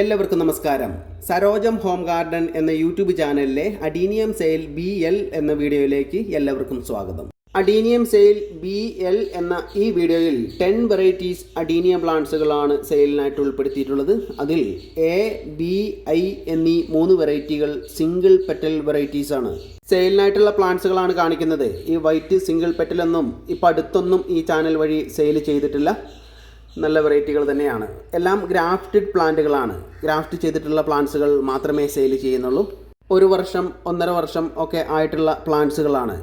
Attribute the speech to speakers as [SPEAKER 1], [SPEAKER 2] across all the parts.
[SPEAKER 1] എല്ലാവർക്കും നമസ്കാരം. സരോജം home garden എന്ന യൂട്യൂബ് ചാനലിലെ അഡീനിയം സെയിൽ BL എന്ന വീഡിയോയിലേക്ക് എല്ലാവർക്കും സ്വാഗതം. അഡീനിയം സെയിൽ BL എന്ന ഈ വീഡിയോയിൽ 10 വെറൈറ്റീസ് അഡീനിയം പ്ലാന്റ്സുകളാണ് സെയിലിനായിട്ട് ഉൾപ്പെടുത്തിയിട്ടുള്ളത്. അതിൽ A, B, I എന്നീ 3 വെറൈറ്റികൾ സിംഗിൾ പെറ്റൽ വെറൈറ്റീസ് ആണ്. സെയിലിനായിട്ടുള്ള പ്ലാന്റ്സുകളാണ് കാണിക്കുന്നത്. ഈ വൈറ്റ് സിംഗിൾ പെറ്റൽ ഒന്നും ഇപ്പോൾ അടുത്തൊന്നും ഈ ചാനൽ വഴി സെയിൽ ചെയ്തിട്ടില്ല. നല്ല വെറൈറ്റികൾ തന്നെയാണ്. എല്ലാം ഗ്രാഫ്റ്റഡ് പ്ലാന്റുകളാണ്. ഗ്രാഫ്റ്റ് ചെയ്തിട്ടുള്ള പ്ലാന്റ്സുകൾ മാത്രമേ സെയിൽ ചെയ്യുന്നുള്ളൂ. 1 വർഷം 1.5 വർഷം ഒക്കെ ആയിട്ടുള്ള പ്ലാന്റ്സുകളാണ്.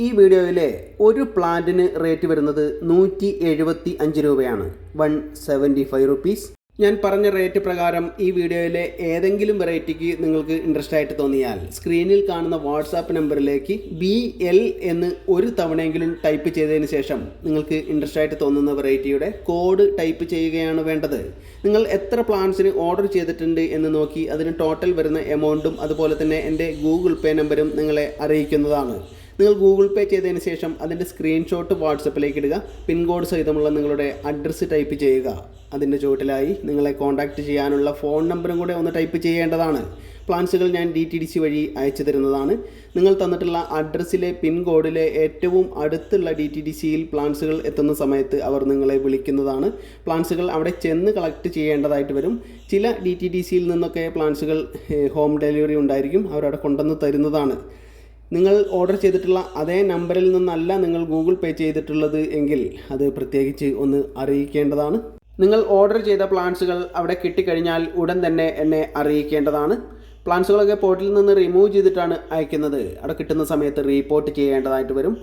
[SPEAKER 1] ഈ വീഡിയോയിലെ ഒരു പ്ലാന്റിന് റേറ്റ് വരുന്നത് 175 രൂപയാണ്. 175 റുപ്പീസ്. ഞാൻ പറഞ്ഞ റേറ്റ് പ്രകാരം ഈ വീഡിയോയിലെ ഏതെങ്കിലും വെറൈറ്റിക്ക് നിങ്ങൾക്ക് ഇൻട്രസ്റ്റ് ആയിട്ട് തോന്നിയാൽ സ്ക്രീനിൽ കാണുന്ന വാട്സാപ്പ് നമ്പറിലേക്ക് BL എന്ന് ഒരു തവണയെങ്കിലും ടൈപ്പ് ചെയ്തതിന് ശേഷം നിങ്ങൾക്ക് ഇൻട്രസ്റ്റ് ആയിട്ട് തോന്നുന്ന വെറൈറ്റിയുടെ കോഡ് ടൈപ്പ് ചെയ്യുകയാണ് വേണ്ടത്. നിങ്ങൾ എത്ര പ്ലാന്റ്സിന് ഓർഡർ ചെയ്തിട്ടുണ്ട് എന്ന് നോക്കി അതിന് ടോട്ടൽ വരുന്ന എമൗണ്ടും അതുപോലെ തന്നെ എൻ്റെ ഗൂഗിൾ പേ നമ്പരും നിങ്ങളെ അറിയിക്കുന്നതാണ്. നിങ്ങൾ ഗൂഗിൾ പേ ചെയ്തതിന് ശേഷം അതിൻ്റെ സ്ക്രീൻഷോട്ട് വാട്സപ്പിലേക്ക് ഇടുക. പിൻകോഡ് സഹിതമുള്ള നിങ്ങളുടെ അഡ്രസ്സ് ടൈപ്പ് ചെയ്യുക. അതിൻ്റെ ചുവട്ടിലായി നിങ്ങളെ കോൺടാക്റ്റ് ചെയ്യാനുള്ള ഫോൺ നമ്പറും കൂടെ ഒന്ന് ടൈപ്പ് ചെയ്യേണ്ടതാണ്. പ്ലാൻസുകൾ ഞാൻ DTDC വഴി അയച്ചു തരുന്നതാണ്. നിങ്ങൾ തന്നിട്ടുള്ള അഡ്രസ്സിലെ പിൻകോഡിലെ ഏറ്റവും അടുത്തുള്ള DTDCയിൽ പ്ലാൻസുകൾ എത്തുന്ന സമയത്ത് അവർ നിങ്ങളെ വിളിക്കുന്നതാണ്. പ്ലാൻസുകൾ അവിടെ ചെന്ന് കളക്ട് ചെയ്യേണ്ടതായിട്ട് വരും. ചില DTDCയിൽ നിന്നൊക്കെ പ്ലാൻസുകൾ ഹോം ഡെലിവറി ഉണ്ടായിരിക്കും. അവരവിടെ കൊണ്ടുവന്ന് തരുന്നതാണ്. നിങ്ങൾ ഓർഡർ ചെയ്തിട്ടുള്ള അതേ നമ്പറിൽ നിന്നല്ല നിങ്ങൾ ഗൂഗിൾ പേ ചെയ്തിട്ടുള്ളത് എങ്കിൽ അത് പ്രത്യേകിച്ച് ഒന്ന് അറിയിക്കേണ്ടതാണ്. നിങ്ങൾ ഓർഡർ ചെയ്ത പ്ലാന്റ്സുകൾ അവിടെ കിട്ടിക്കഴിഞ്ഞാൽ ഉടൻ തന്നെ എന്നെ അറിയിക്കേണ്ടതാണ്. പ്ലാന്റ്സുകളൊക്കെ പോർട്ടിൽ നിന്ന് റിമൂവ് ചെയ്തിട്ടാണ് അയക്കുന്നത്. അവിടെ കിട്ടുന്ന സമയത്ത് റീപോർട്ട് ചെയ്യേണ്ടതായിട്ട് വരും.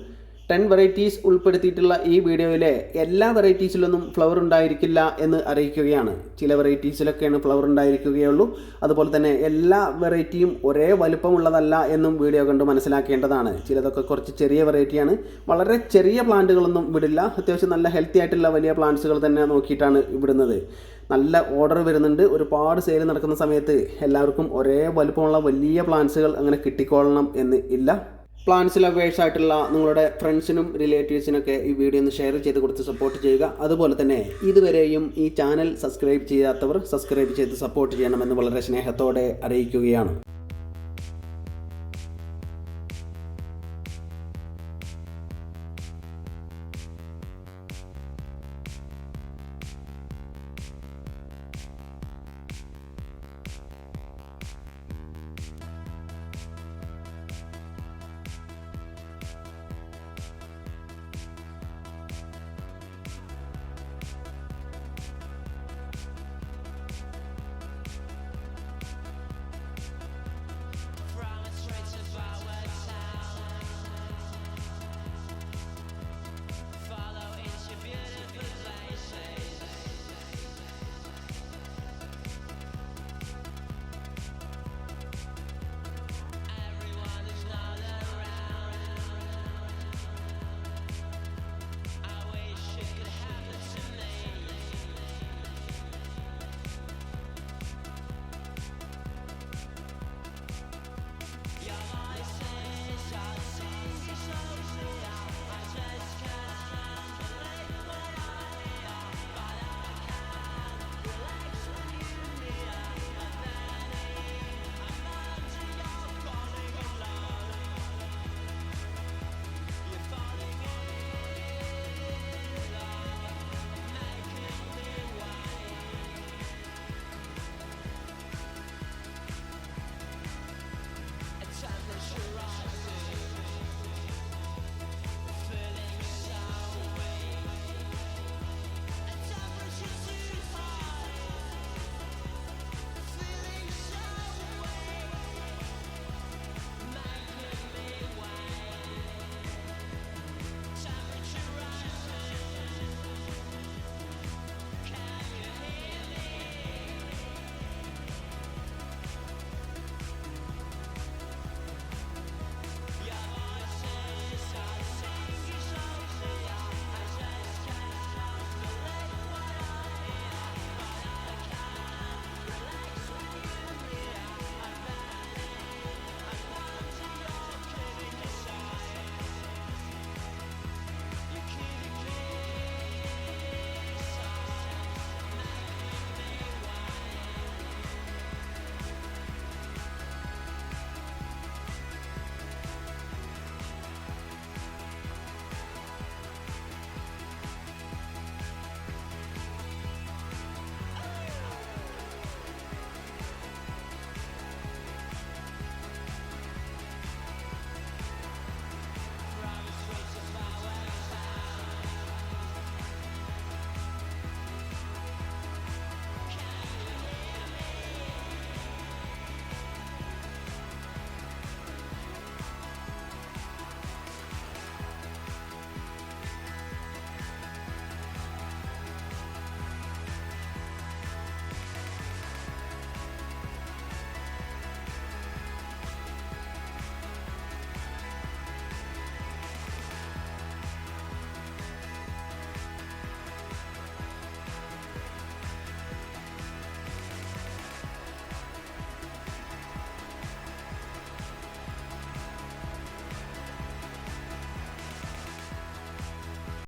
[SPEAKER 1] 10 വെറൈറ്റീസ് ഉൾപ്പെടുത്തിയിട്ടുള്ള ഈ വീഡിയോയിലെ എല്ലാ വെറൈറ്റീസിലൊന്നും ഫ്ലവർ ഉണ്ടായിരിക്കില്ല എന്ന് അറിയിക്കുകയാണ്. ചില വെറൈറ്റീസിലൊക്കെയാണ് ഫ്ലവർ ഉണ്ടായിരിക്കുകയുള്ളൂ. അതുപോലെ തന്നെ എല്ലാ വെറൈറ്റിയും ഒരേ വലുപ്പമുള്ളതല്ല എന്നും വീഡിയോ കണ്ട് മനസ്സിലാക്കേണ്ടതാണ്. ചിലതൊക്കെ കുറച്ച് ചെറിയ വെറൈറ്റിയാണ്. വളരെ ചെറിയ പ്ലാന്റുകളൊന്നും വിടില്ല. അത്യാവശ്യം നല്ല ഹെൽത്തി ആയിട്ടുള്ള വലിയ പ്ലാന്റ്സുകൾ തന്നെ നോക്കിയിട്ടാണ് വിടുന്നത്. നല്ല ഓർഡർ വരുന്നുണ്ട്. ഒരുപാട് സെയിൽ നടക്കുന്ന സമയത്ത് എല്ലാവർക്കും ഒരേ വലുപ്പമുള്ള വലിയ പ്ലാന്റ്സുകൾ അങ്ങനെ കിട്ടിക്കൊള്ളണം എന്ന് ഇല്ല. പ്ലാന്റ്സ് ലവേഴ്സ് ആയിട്ടുള്ള നിങ്ങളുടെ ഫ്രണ്ട്സിനും റിലേറ്റീവ്സിനൊക്കെ ഈ വീഡിയോ ഒന്ന് ഷെയർ ചെയ്ത് കൊടുത്ത് സപ്പോർട്ട് ചെയ്യുക. അതുപോലെ തന്നെ ഇതുവരെയും ഈ ചാനൽ സബ്സ്ക്രൈബ് ചെയ്യാത്തവർ സബ്സ്ക്രൈബ് ചെയ്ത് സപ്പോർട്ട് ചെയ്യണമെന്ന് വളരെ സ്നേഹത്തോടെ അറിയിക്കുകയാണ്.